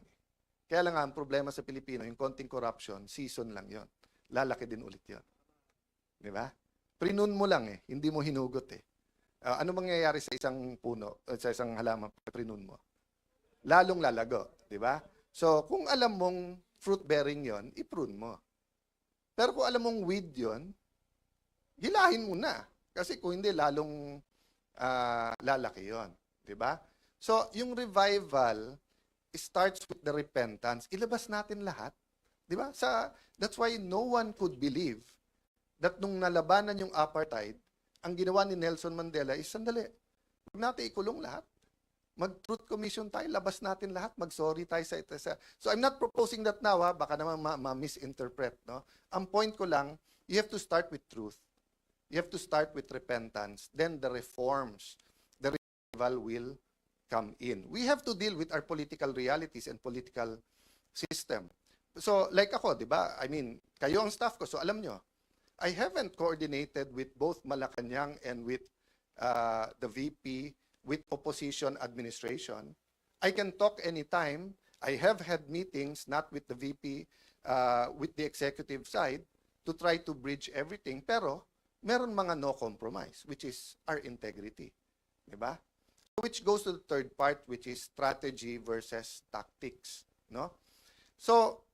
S1: Kaya lang ang problema sa Pilipino, yung konting corruption, season lang yon. Lalaki din ulit yon. Di ba? Prinun mo lang hindi mo hinugot ano mangyayari sa isang puno, sa isang halaman pag prinun mo? Lalong lalago, di ba? So, kung alam mong fruit bearing yon, i-prune mo. Pero kung alam mong weed yon, hilahin mo na. Kasi kung hindi, lalong lalaki yon, di ba? So, yung revival starts with the repentance. Ilabas natin lahat, di ba? That's why no one could believe that nung nalabanan yung apartheid, ang ginawa ni Nelson Mandela is, sandali, huwag natin ikulong lahat. Mag-truth commission tayo, labas natin lahat, mag-sorry tayo sa ito. So I'm not proposing that now, baka naman ma-misinterpret. No? Ang point ko lang, you have to start with truth. You have to start with repentance. Then the reforms, the revival will come in. We have to deal with our political realities and political system. So like ako, di ba? I mean, kayo ang staff ko, so alam nyo, I haven't coordinated with both Malacanang and with the VP, with opposition administration. I can talk anytime. I have had meetings, not with the VP, with the executive side, to try to bridge everything. Pero, meron mga no compromise, which is our integrity. Diba? Which goes to the third part, which is strategy versus tactics. No? So,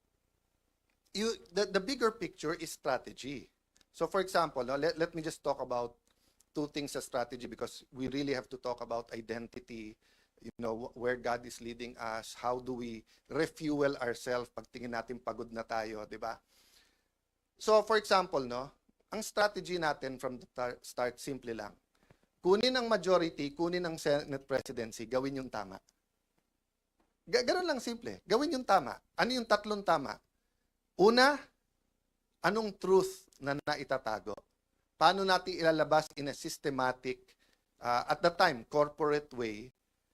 S1: the bigger picture is strategy. So for example, let me just talk about two things as strategy because we really have to talk about identity, where God is leading us, how do we refuel ourselves pag tingin natin pagod na tayo, di ba? So for example, ang strategy natin from the start, simple lang. Kunin ang majority, kunin ang Senate presidency, gawin yung tama. Ganun lang simple. Gawin yung tama. Ano yung tatlong tama? Una, anong truth na naitatago? Paano natin ilalabas in a systematic, at the time, corporate way,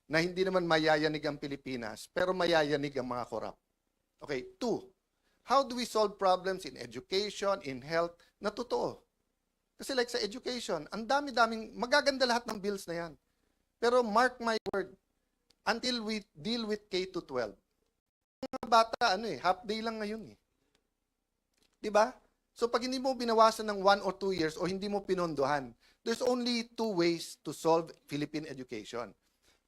S1: na hindi naman mayayanig ang Pilipinas, pero mayayanig ang mga korap? Okay, two, how do we solve problems in education, in health, na totoo? Kasi like sa education, ang dami-daming, magaganda lahat ng bills na yan. Pero mark my word, until we deal with K-12, mga bata, half day lang ngayon Diba? So pag hindi mo binawasan ng 1 or 2 years o hindi mo pinondohan, there's only two ways to solve Philippine education.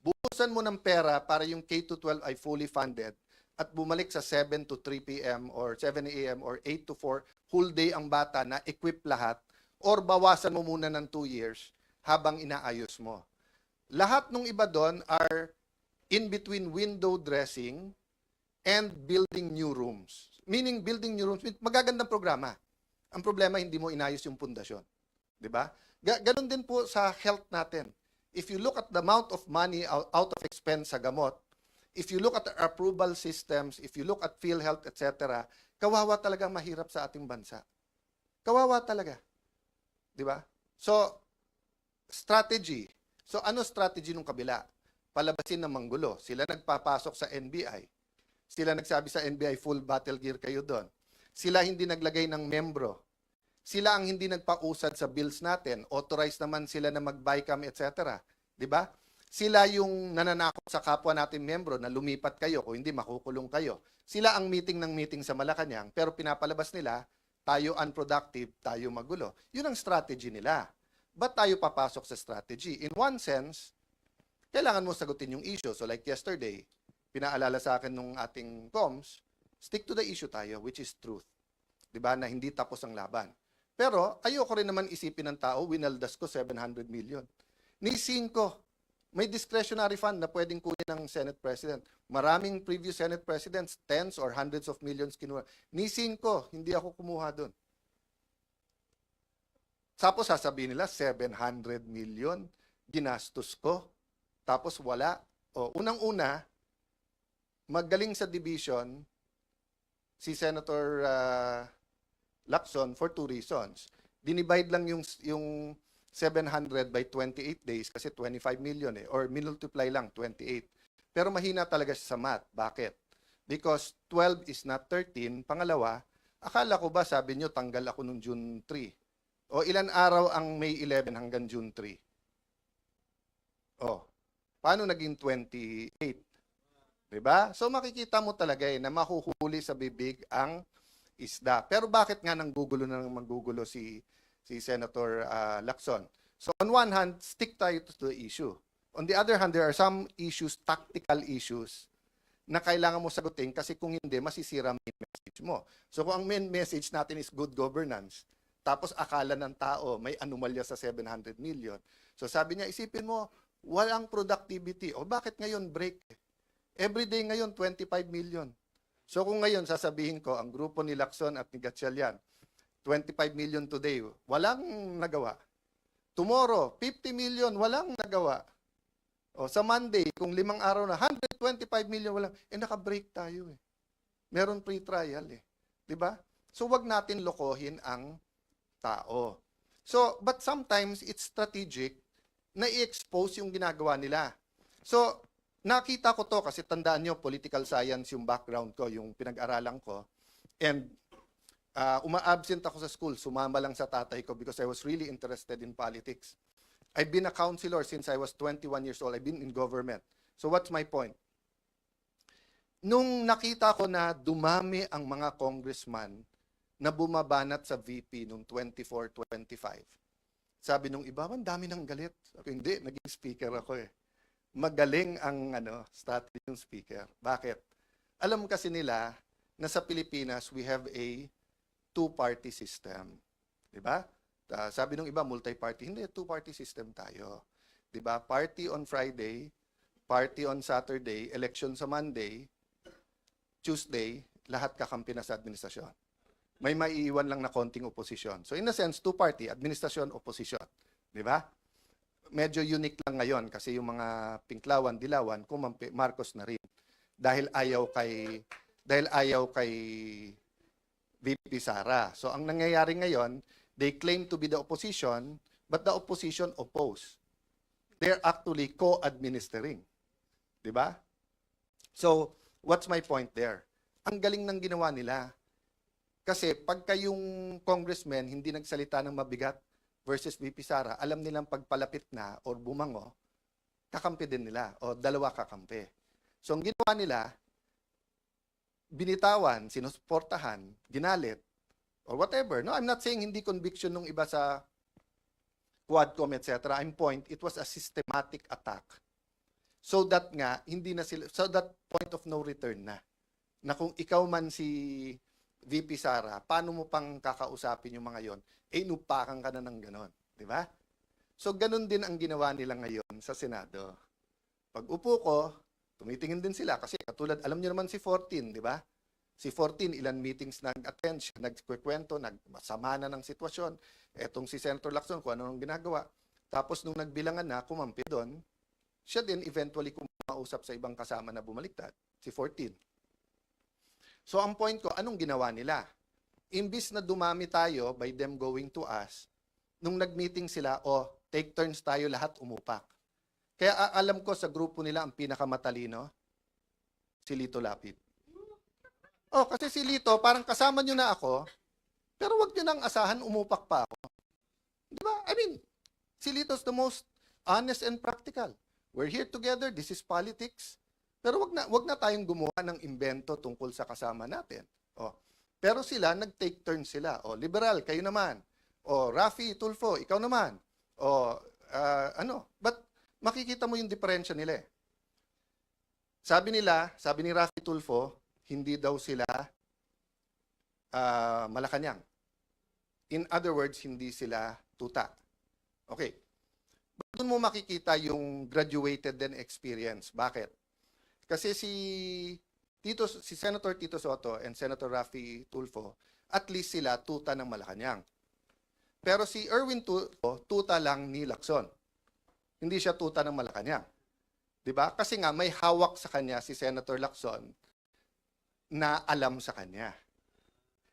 S1: Buhusan mo ng pera para yung K-12 ay fully funded at bumalik sa 7 to 3 p.m. or 7 a.m. or 8 to 4, whole day ang bata na equip lahat, or bawasan mo muna ng 2 years habang inaayos mo. Lahat ng iba doon are in between window dressing and building new rooms. Meaning building new rooms, magagandang programa. Ang problema, hindi mo inayos yung pundasyon. Diba? Ganon din po sa health natin. If you look at the amount of money out of expense sa gamot, if you look at the approval systems, if you look at PhilHealth, etc., kawawa talaga mahirap sa ating bansa. Kawawa talaga. Diba? So, strategy. So, ano strategy nung kabila? Palabasin ng manggulo. Sila nagpapasok sa NBI. Sila nagsabi sa NBI, full battle gear kayo doon. Sila hindi naglagay ng membro. Sila ang hindi nagpausad sa bills natin. Authorized naman sila na mag-BICAM, etc. Diba? Sila yung nananakot sa kapwa natin membro na lumipat kayo, kung hindi makukulong kayo. Sila ang meeting ng meeting sa Malacanang, pero pinapalabas nila, tayo unproductive, tayo magulo. Yun ang strategy nila. Ba't tayo papasok sa strategy? In one sense, kailangan mo sagutin yung issue. So like yesterday, pinaalala sa akin nung ating comms, stick to the issue tayo, which is truth. Diba? Na hindi tapos ang laban. Pero ayoko rin naman isipin ng tao, winaldas ko 700 million. Nisin ko, may discretionary fund na pwedeng kunin ng Senate President. Maraming previous Senate Presidents, tens or hundreds of millions kinuha. Nisin ko, hindi ako kumuha doon. Tapos sasabihin nila, 700 million, ginastos ko. Tapos wala. O, unang-una, magaling sa division si Senator Lacson for two reasons. Dinivide lang yung 700 by 28 days kasi 25 million eh, or multiply lang 28. Pero mahina talaga siya sa math. Bakit? Because 12 is not 13. Pangalawa, akala ko ba sabi nyo tanggal ako nung June 3? O ilan araw ang May 11 hanggang June 3? Oh, paano naging 28? Diba? So makikita mo talaga na mahuhuli sa bibig ang isda. Pero bakit nga nanggugulo na manggugulo si Senator Lacson? So on one hand, stick tayo to the issue. On the other hand, there are some issues, tactical issues, na kailangan mo sagutin kasi kung hindi, masisira main message mo. So kung ang main message natin is good governance, tapos akala ng tao may anomalya sa 700 million. So sabi niya, isipin mo, walang productivity. O bakit ngayon break? Everyday ngayon, 25 million. So kung ngayon sasabihin ko, ang grupo ni Lacson at ni Gatchalian, 25 million today, walang nagawa. Tomorrow, 50 million, walang nagawa. O sa Monday, kung 5 araw na, 125 million, walang, naka-break tayo eh. Meron pre-trial eh. Diba? So wag natin lokohin ang tao. So, but sometimes it's strategic na i-expose yung ginagawa nila. So, nakita ko to kasi tandaan nyo, political science yung background ko, yung pinag-aralan ko. And uma-absent ako sa school, sumama lang sa tatay ko because I was really interested in politics. I've been a counselor since I was 21 years old. I've been in government. So what's my point? Nung nakita ko na dumami ang mga congressman na bumabanat sa VP nung 24-25, sabi nung iba, ang dami ng galit. Sabi, hindi, naging speaker ako eh. Magaling ang strategy ng speaker. Bakit? Alam kasi nila na sa Pilipinas, we have a two-party system. Diba? Sabi nung iba, multi-party. Hindi, two-party system tayo. Diba? Party on Friday, party on Saturday, election sa Monday, Tuesday, lahat kakampi na sa administrasyon. May maiiwan lang na konting oposisyon. So in a sense, two-party, administrasyon, opposition. Diba? Medyo unique lang ngayon kasi yung mga Pinklawan, Dilawan, kumampi, Marcos na rin. Dahil ayaw kay VP Sara. So ang nangyayari ngayon, they claim to be the opposition, but the opposition oppose. They're actually co-administering. Diba? So, what's my point there? Ang galing ng ginawa nila. Kasi pagka yung congressman hindi nagsalita ng mabigat versus VP Sara, alam nilang pagpalapit na or bumango, kakampi din nila o dalawa kakampi. So ang ginawa nila, binitawan, sinusuportahan, ginalit, or whatever. No, I'm not saying hindi conviction ng iba sa Quadcom, etc. I'm point, it was a systematic attack. So that nga, hindi na sila, so that point of no return na. Na kung ikaw man si VP Sara, paano mo pang kakausapin yung mga yon? Inupakan ka na ng ganon. Di ba? So, ganun din ang ginawa nila ngayon sa Senado. Pag upo ko, tumitingin din sila. Kasi katulad, alam niyo naman si 14, di ba? Si 14, ilan meetings nag-attend siya, nagkikwento, nagmasama na ng sitwasyon. Etong si Senator Lacson, kung ano nang ginagawa. Tapos nung nagbilangan na, kumampi doon, siya din eventually kumausap sa ibang kasama na bumaliktad. Si 14. So ang point ko, anong ginawa nila? Imbis na dumami tayo by them going to us, nung nag-meeting sila, take turns tayo lahat umupak. Kaya alam ko sa grupo nila ang pinakamatalino, si Lito Lapid. Kasi si Lito, parang kasama nyo na ako, pero wag nyo nang asahan, umupak pa ako. Di ba? I mean, si Lito's the most honest and practical. We're here together, this is politics. Pero wag na tayong gumawa ng imbento tungkol sa kasama natin. Pero sila, nag-take turn sila. Liberal, kayo naman. Rafi Tulfo, ikaw naman. But makikita mo yung diferensya nila eh. Sabi ni Rafi Tulfo, hindi daw sila Malacanang. In other words, hindi sila tuta. Okay. Doon mo makikita yung graduated din experience. Bakit? Kasi si Senator Tito Soto and Senator Rafi Tulfo, at least sila tuta ng Malacanang. Pero si Erwin Tulfo, tuta lang ni Lacson. Hindi siya tuta ng Malacanang. 'Di ba? Kasi nga may hawak sa kanya si Senator Lacson na alam sa kanya.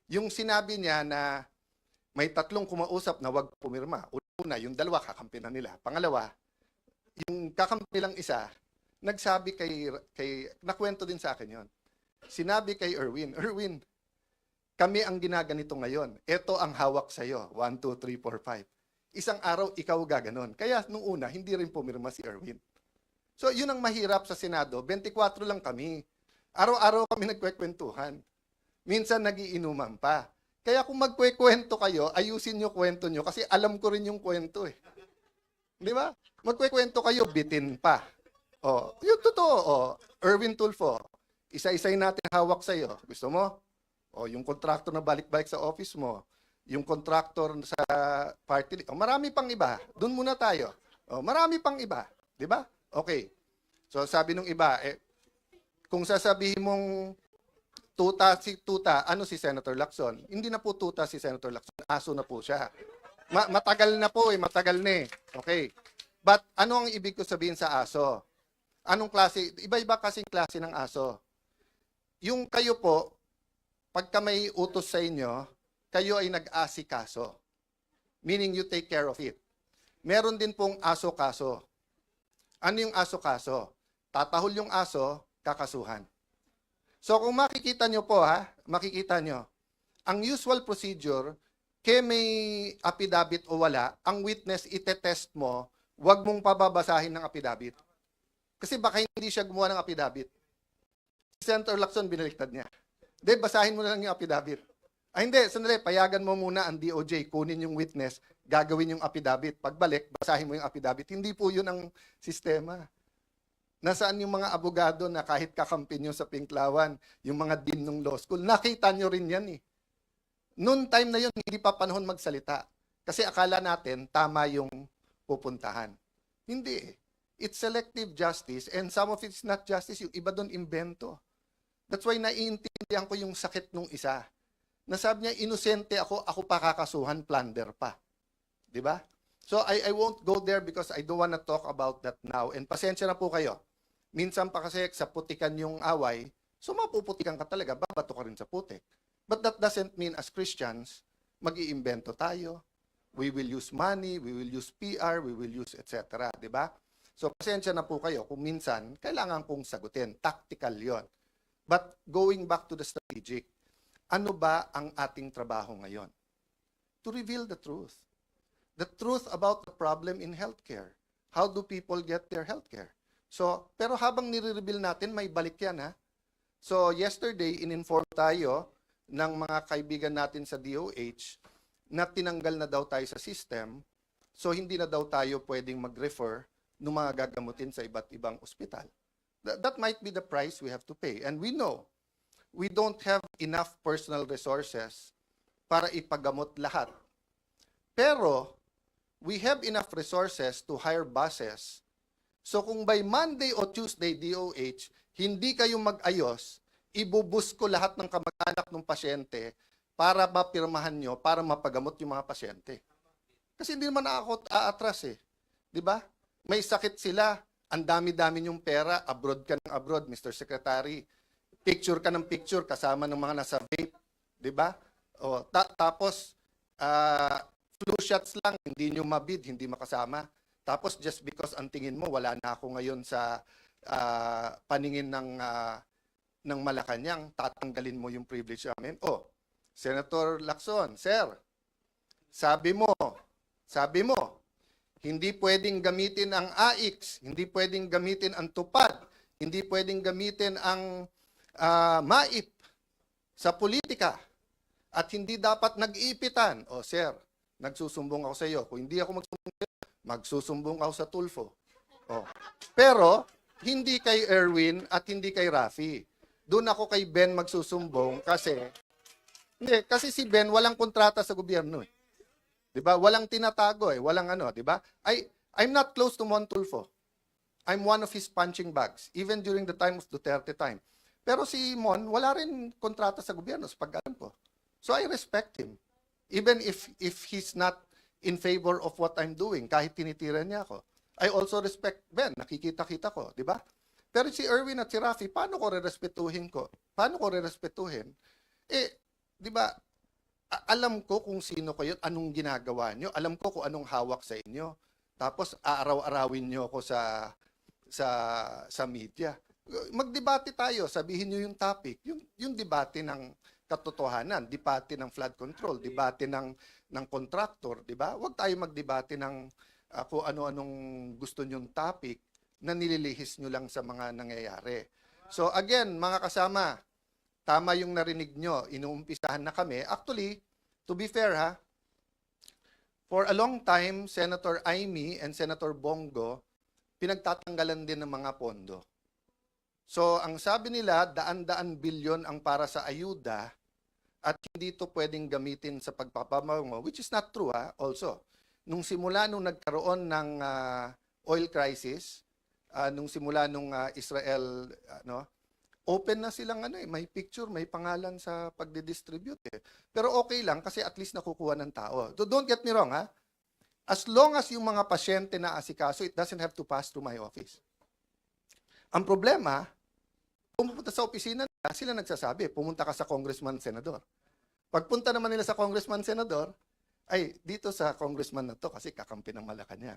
S1: Yung sinabi niya na may 3 kumausap na wag pumirma. una, yung dalawa kakampi na nila. Pangalawa, yung kakampi nilang isa, nagsabi nakwento din sa akin yon. Sinabi kay Erwin, Erwin, kami ang ginaganito ngayon. Ito ang hawak sa'yo. 1, 2, 3, 4, 5. Isang araw, ikaw gaganon. Kaya nung una, hindi rin pumirma si Erwin. So, yun ang mahirap sa Senado. 24 lang kami. Araw-araw kami nagkwekwentuhan. Minsan nagiinuman pa. Kaya kung magkwekwento kayo, ayusin nyo kwento nyo kasi alam ko rin yung kwento eh. Di ba? Magkwekwento kayo, bitin pa. Oh, yung totoo. Oh, Erwin Tulfo, isa-isay natin hawak sa'yo. Gusto mo? O, yung contractor na balik-balik sa office mo. Yung contractor sa party. O, marami pang iba. Doon muna tayo. O, marami pang iba. Di ba? Okay. So, sabi nung iba, kung sasabihin mong tuta, ano si Senator Lacson? Hindi na po tuta si Senator Lacson. Aso na po siya. Matagal na po matagal na eh. Okay. But ano ang ibig ko sabihin sa aso? Anong klase? Iba-iba kasing klase ng aso. Yung kayo po, pagka may utos sa inyo, kayo ay nag-asikaso. Meaning you take care of it. Meron din pong aso-kaso. Ano yung aso-kaso? Tatahol yung aso, kakasuhan. So kung makikita nyo po makikita nyo, ang usual procedure, kaya may affidavit o wala, ang witness itetest mo, huwag mong pababasahin ng affidavit. Kasi baka hindi siya gumawa ng affidavit. Si Senator Lacson, binaliktad niya. Hindi, basahin mo na lang yung affidavit. Hindi, sandali, payagan mo muna ang DOJ, kunin yung witness, gagawin yung affidavit. Pagbalik, basahin mo yung affidavit. Hindi po yun ang sistema. Nasaan yung mga abogado na kahit kakampi nyo sa Pinklawan, yung mga dean ng law school, nakita nyo rin yan eh. Noon time na yun, hindi pa panahon magsalita. Kasi akala natin, tama yung pupuntahan. Hindi eh. It's selective justice and some of it's not justice. Yung iba doon, invento. That's why naiintindihan ko yung sakit nung isa. Nasabi niya, inosente ako pa kakasuhan, plunder pa. Di ba? So I won't go there because I don't wanna talk about that now. And pasensya na po kayo. Minsan pa kasi sa putikan yung away, so mapuputikan ka talaga, babato ka rin sa putik. But that doesn't mean as Christians, mag-iimbento tayo. We will use money, we will use PR, we will use etc. Di ba? So pasensya na po kayo kung minsan kailangan kong sagutin. Tactical yon. But going back to the strategic, ano ba ang ating trabaho ngayon? To reveal the truth. The truth about the problem in healthcare. How do people get their healthcare? So, pero habang nire-reveal natin, may balik yan ha. So, yesterday, in-inform tayo ng mga kaibigan natin sa DOH na tinanggal na daw tayo sa system. So, hindi na daw tayo pwedeng mag-refer ng mga gagamutin sa iba't ibang ospital. That might be the price we have to pay. And we know, we don't have enough personal resources para ipagamot lahat. Pero, we have enough resources to hire buses. So kung by Monday o Tuesday, DOH, hindi kayo mag-ayos, ibubus ko lahat ng kamag-anak ng pasyente para mapirmahan nyo, para mapagamot yung mga pasyente. Kasi hindi naman ako aatras eh. Di ba? May sakit sila, ang dami-dami yung pera, abroad ka ng abroad, Mr. Secretary. Picture ka ng picture kasama ng mga nasa vape. Di ba? O, tapos, flu shots lang, hindi nyo mabid, hindi makasama. Tapos just because ang tingin mo, wala na ako ngayon sa paningin ng Malacanang, tatanggalin mo yung privilege namin. Oh, Senator Lacson, Sir, sabi mo, hindi pwedeng gamitin ang AIX, hindi pwedeng gamitin ang TUPAD, hindi pwedeng gamitin ang MAIP sa politika, at hindi dapat nag-iipitan. Oh, Sir, nagsusumbong ako sa iyo. Kung hindi ako magsusumbong ako sa Tulfo. Oh. Pero, hindi kay Erwin at hindi kay Rafi. Doon ako kay Ben magsusumbong kasi si Ben walang kontrata sa gobyerno eh. 'Di ba? Walang tinatago eh, walang ano, 'di ba? I'm not close to Mon Tulfo. I'm one of his punching bags even during the time of Duterte time. Pero si Mon wala rin kontrata sa gobyerno sa pag-alam ko. So I respect him. Even if he's not in favor of what I'm doing, kahit tinitira niya ako. I also respect Ben, nakikita-kita ko, di ba? Pero si Erwin at si Rafi, paano ko re-respetuhin ko? Paano ko re-respetuhin? Eh, di ba, alam ko kung sino kayo, anong ginagawa nyo, alam ko kung anong hawak sa inyo. Tapos aaraw-arawin nyo ako sa media. Magdebate tayo, sabihin nyo yung topic, yung debate ng katotohanan, debate ng flood control, debate ng contractor, di ba? Huwag tayo magdebate ng kung ano-anong gusto nyong topic na nililihis nyo lang sa mga nangyayari. So again, mga kasama, tama yung narinig nyo, inuumpisahan na kami. Actually, to be fair ha, for a long time, Senator Amy and Senator Bongo, pinagtatanggalan din ng mga pondo. So, ang sabi nila, daan-daan bilyon ang para sa ayuda at hindi ito pwedeng gamitin sa pagpapamango, which is not true ha, also. Nung nagkaroon ng oil crisis, nung Israel, open na silang may picture, may pangalan sa pagdidistribute eh. Pero okay lang kasi at least nakukuha ng tao. So don't get me wrong ha. As long as yung mga pasyente na asikaso, it doesn't have to pass through my office. Ang problema, pumunta sa opisina nila, sila nagsasabi, pumunta ka sa congressman, senador. Pagpunta naman nila sa congressman, senador, ay dito sa congressman na to kasi kakampi ng Malacanang.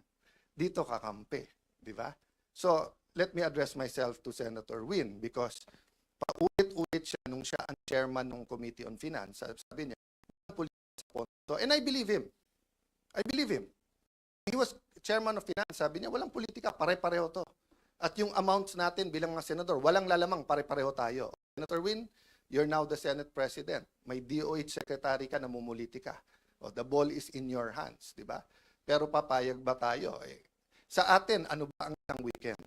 S1: Dito kakampi, di ba? So, let me address myself to Senator Win because paulit-ulit siya nung siya ang chairman ng Committee on Finance. Sabi niya, and I believe him. I believe him. He was chairman of Finance. Sabi niya, walang politika, pare-pareho to. At yung amounts natin bilang mga senador, walang lalamang, pare-pareho tayo. Senator Win, you're now the Senate President. May DOH Secretary ka, namumuliti ka. The ball is in your hands, di ba? Pero papayag ba tayo? Sa atin, ano ba ang isang weekend?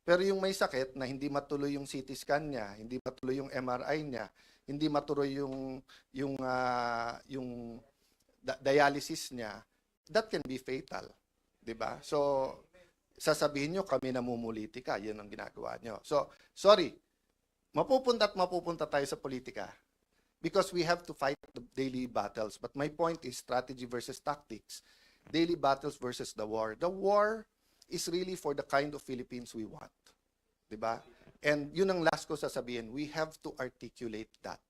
S1: Pero yung may sakit na hindi matuloy yung CT scan niya, hindi matuloy yung MRI niya, hindi matuloy yung dialysis niya, that can be fatal, 'di ba? So sasabihin niyo kami namumuliti ka, 'yun ang ginagawa niyo. So sorry. Mapupunta tayo sa politika because we have to fight the daily battles. But my point is strategy versus tactics. Daily battles versus the war. The war is really for the kind of Philippines we want. Diba? And yun ang last ko sasabihin, we have to articulate that.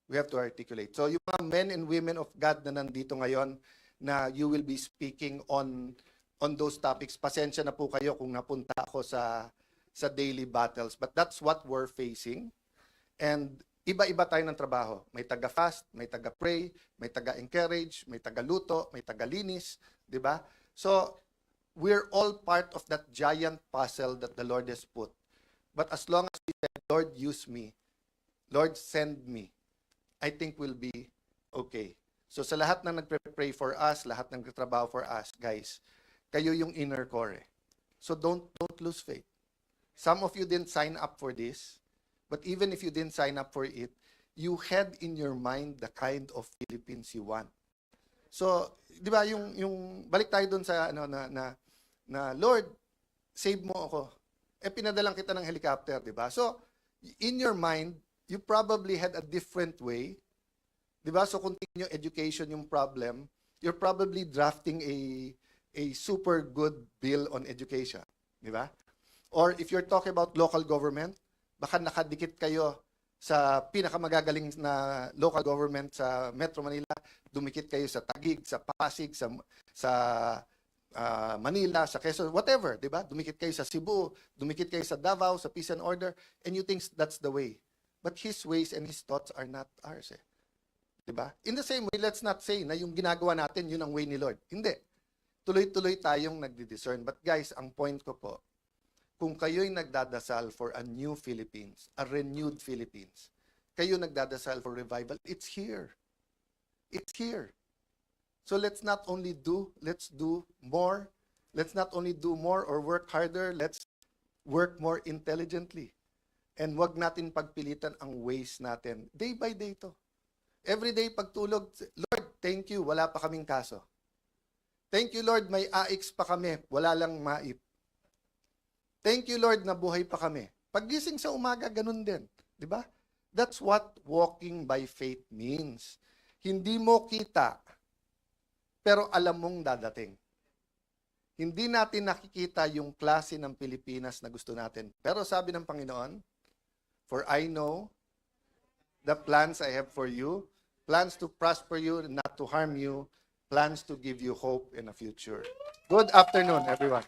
S1: We have to articulate. So yung mga men and women of God na nandito ngayon, na you will be speaking on those topics, pasensya na po kayo kung napunta ako sa daily battles. But that's what we're facing. And iba-iba tayo ng trabaho. May taga-fast, may taga-pray, may taga-encourage, may taga-luto, may taga-linis. Diba? So, we're all part of that giant puzzle that the Lord has put. But as long as we say, Lord, use me, Lord, send me, I think we'll be okay. So sa lahat na nagpre-pray for us, lahat ng nagtatrabaho for us, guys, kayo yung inner core. So don't lose faith. Some of you didn't sign up for this, but even if you didn't sign up for it, you had in your mind the kind of Philippines you want. So, 'di ba yung balik tayo doon sa na Lord, save mo ako. Pinadalang kita ng helicopter, 'di ba? So, in your mind, you probably had a different way. 'Di ba? So, kung tingin yung education yung problem, you're probably drafting a super good bill on education, 'di ba? Or if you're talking about local government, baka nakadikit kayo sa pinakamagagaling na local government sa Metro Manila, dumikit kayo sa Taguig, sa Pasig, sa Manila, sa Quezon, whatever, di ba? Dumikit kayo sa Cebu, dumikit kayo sa Davao, sa Peace and Order, and you think that's the way. But His ways and His thoughts are not ours, eh. Di ba? In the same way, let's not say na yung ginagawa natin, yun ang way ni Lord. Hindi. Tuloy-tuloy tayong nagdi-discern. But guys, ang point ko po, kung kayo'y nagdadasal for a new Philippines, a renewed Philippines, kayo nagdadasal for revival, it's here. It's here. So let's not only let's do more. Let's not only do more or work harder, let's work more intelligently. And wag natin pagpilitan ang ways natin. Day by day to. Every day pagtulog, Lord, thank you, wala pa kaming kaso. Thank you, Lord, may AX pa kami, wala lang MAIP. Thank you, Lord, na buhay pa kami. Paggising sa umaga, ganun din. Di ba? That's what walking by faith means. Hindi mo kita, pero alam mong dadating. Hindi natin nakikita yung klase ng Pilipinas na gusto natin. Pero sabi ng Panginoon, for I know the plans I have for you, plans to prosper you, not to harm you, plans to give you hope in a future. Good afternoon, everyone.